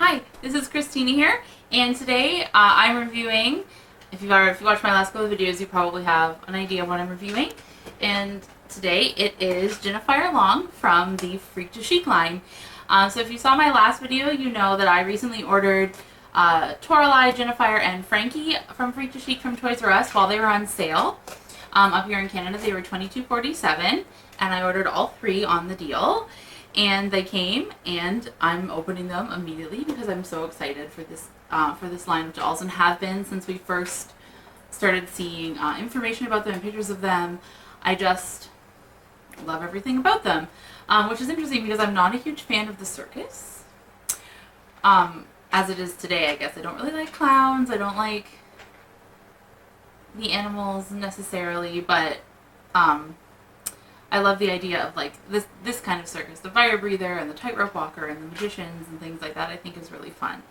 Hi, this is Christina here, and today I'm reviewing, if you watched my last couple of videos, you probably have an idea of what I'm reviewing, and today it is Jinafire Long from the Freak du Chic line. So if you saw my last video, you know that I recently ordered Toralei, Jinafire, and Frankie from Freak du Chic from Toys R Us while they were on sale. Up here in Canada, they were $22.47, and I ordered all three on the deal. And they came, and I'm opening them immediately because I'm so excited for this line of dolls, and have been since we first started seeing information about them and pictures of them. I just love everything about them, which is interesting because I'm not a huge fan of the circus. As it is today, I guess. I don't really like clowns. I don't like the animals necessarily, but I love the idea of like this kind of circus, the fire breather and the tightrope walker and the magicians and things like that. I think is really fun,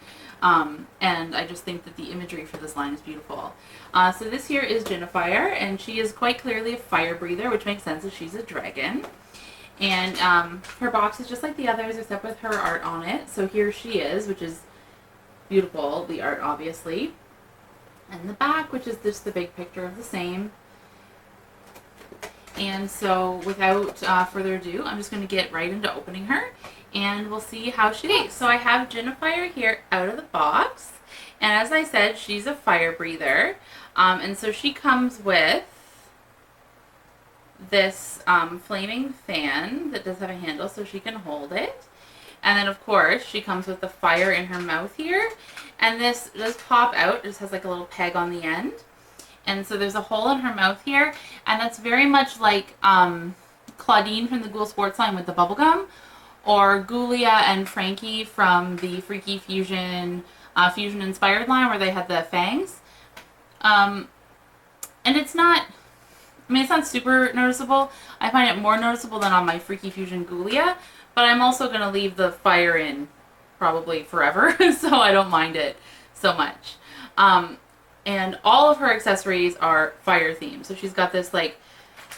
and I just think that the imagery for this line is beautiful. So this here is Jinafire, and she is quite clearly a fire breather, which makes sense as she's a dragon. And her box is just like the others except with her art on it. So here she is, which is beautiful, the art obviously, and the back, which is just the big picture of the same. And so without further ado, I'm just going to get right into opening her, and we'll see how she is. So I have Jinafire here out of the box, and as I said, she's a fire breather, and so she comes with this flaming fan that does have a handle so she can hold it. And then of course she comes with the fire in her mouth here, and this does pop out. It just has like a little peg on the end. And so there's a hole in her mouth here, and that's very much like Claudine from the Ghoul Sports line with the bubblegum, or Ghoulia and Frankie from the Freaky Fusion, Fusion-inspired line where they had the fangs. And it's not, I mean, it's not super noticeable. I find it more noticeable than on my Freaky Fusion Ghoulia, but I'm also going to leave the fire in probably forever, so I don't mind it so much. And all of her accessories are fire themed. So she's got this like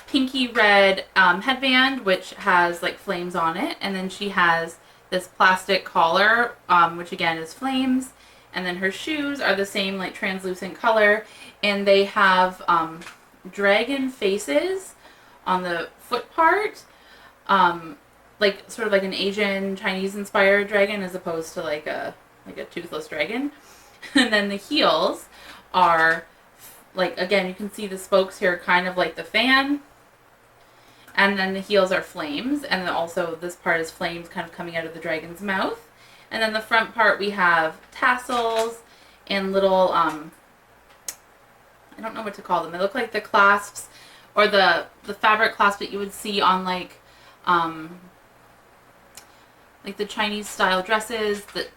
pinky red headband, which has like flames on it. And then she has this plastic collar, which again is flames. And then her shoes are the same like translucent color. And they have dragon faces on the foot part. Like sort of like an Asian Chinese inspired dragon as opposed to like a toothless dragon. And then the heels are like, again, you can see the spokes here kind of like the fan, and then the heels are flames, and then also this part is flames kind of coming out of the dragon's mouth. And then the front part we have tassels and little I don't know what to call them. They look like the clasps or the fabric clasp that you would see on like the Chinese style dresses that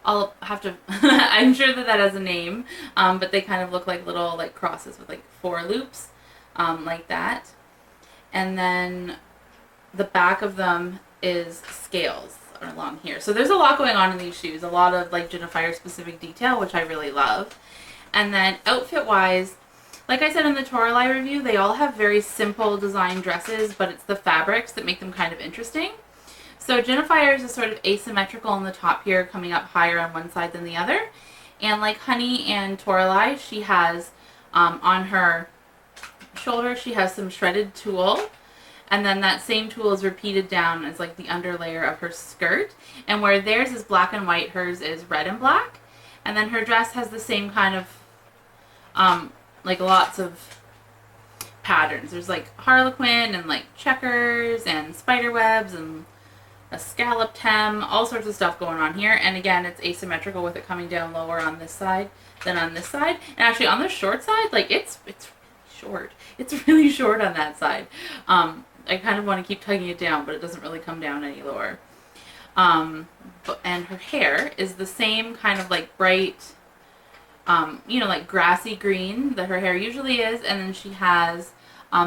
I'll have to, I'm sure that has a name, but they kind of look like little like crosses with like 4 loops, like that. And then the back of them is scales along here. So there's a lot going on in these shoes, a lot of like Jinafire specific detail, which I really love. And then outfit wise, like I said in the Toralei review, they all have very simple design dresses, but it's the fabrics that make them kind of interesting. So Jinafire's is sort of asymmetrical on the top here, coming up higher on one side than the other. And like Honey and Toralei, she has on her shoulder, she has some shredded tulle. And then that same tulle is repeated down as like the underlayer of her skirt. And where theirs is black and white, hers is red and black. And then her dress has the same kind of, like lots of patterns. There's like harlequin and like checkers and spider webs and a scalloped hem, all sorts of stuff going on here. And again, it's asymmetrical with it coming down lower on this side than on this side. And actually on the short side, like it's really short. It's really short on that side. I kind of want to keep tugging it down, but it doesn't really come down any lower. And her hair is the same kind of like bright, you know, like grassy green that her hair usually is. And then she has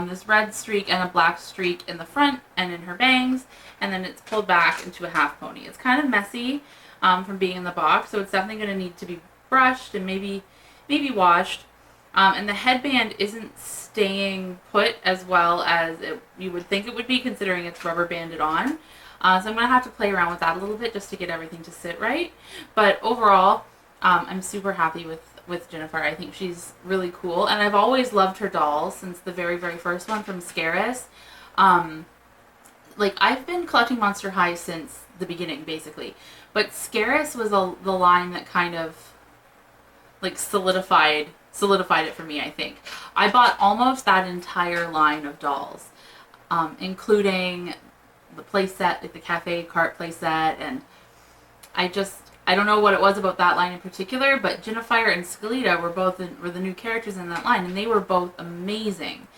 this red streak and a black streak in the front and in her bangs, and then it's pulled back into a half pony. It's kind of messy from being in the box, so it's definitely going to need to be brushed and maybe washed. And the headband isn't staying put as well as you would think it would be, considering it's rubber banded on. So I'm going to have to play around with that a little bit just to get everything to sit right. But overall, I'm super happy with Jinafire. I think she's really cool. And I've always loved her dolls since the very, very first one from Scaris. Like, I've been collecting Monster High since the beginning, basically. But Scaris was the line that kind of, like, solidified it for me, I think. I bought almost that entire line of dolls, including the playset, like the cafe cart playset, and I don't know what it was about that line in particular, but Jinafire and Scalita were the new characters in that line, and they were both amazing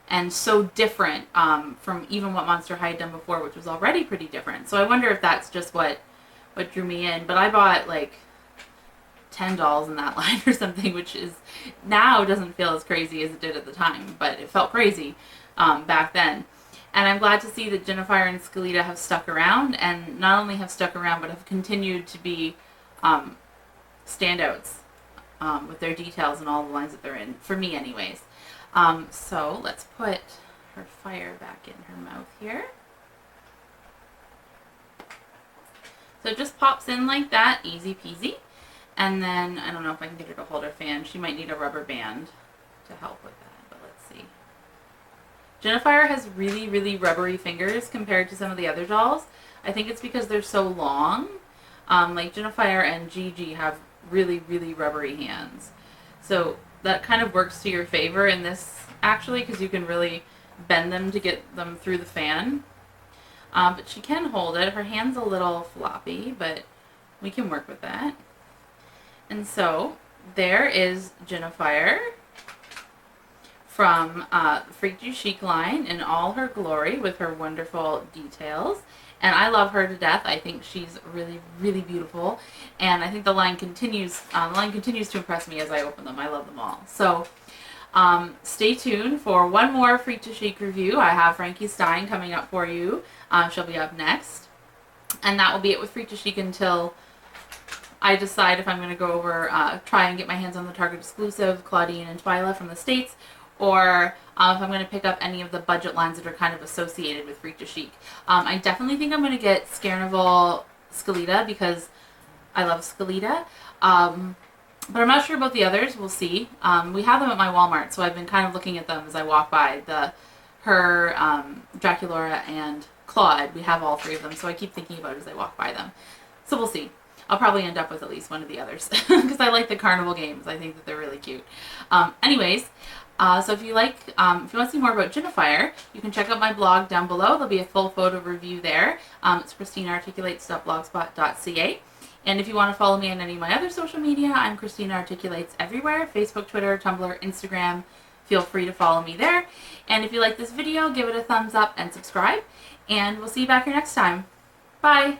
and so different from even what Monster High had done before, which was already pretty different. So I wonder if that's just what drew me in. But I bought like 10 dolls in that line or something, which is now doesn't feel as crazy as it did at the time, but it felt crazy back then. And I'm glad to see that Jinafire and Scalita have stuck around, and not only have stuck around, but have continued to be standouts with their details and all the lines that they're in, for me anyways. So let's put her fire back in her mouth here. So it just pops in like that, easy peasy. And then, I don't know if I can get her to hold her fan. She might need a rubber band to help with that, but let's see. Jinafire has really, really rubbery fingers compared to some of the other dolls. I think it's because they're so long. Like Jinafire and Gigi have really, really rubbery hands. So that kind of works to your favor in this, actually, because you can really bend them to get them through the fan. But she can hold it. Her hand's a little floppy, but we can work with that. And so there is Jinafire from the Freak du Chic line in all her glory with her wonderful details. And I love her to death. I think she's really, really beautiful. And I think the line continues to impress me as I open them. I love them all. So stay tuned for one more Freak du Chic review. I have Frankie Stein coming up for you. She'll be up next. And that will be it with Freak du Chic until I decide if I'm going to go over, try and get my hands on the Target exclusive Claudine and Twyla from the States, or if I'm going to pick up any of the budget lines that are kind of associated with Freak du Chic. I definitely think I'm going to get Scarenaval Scalita because I love Scalita. But I'm not sure about the others. We'll see. We have them at my Walmart, so I've been kind of looking at them as I walk by. Her, Draculaura, and Claude. We have all three of them, so I keep thinking about it as I walk by them. So we'll see. I'll probably end up with at least one of the others because I like the carnival games. I think that they're really cute. Anyways, so if you want to see more about Jinafire, you can check out my blog down below. There'll be a full photo review there. It's christinaarticulates.blogspot.ca. And if you want to follow me on any of my other social media, I'm Christina Articulates everywhere. Facebook, Twitter, Tumblr, Instagram. Feel free to follow me there. And if you like this video, give it a thumbs up and subscribe. And we'll see you back here next time. Bye!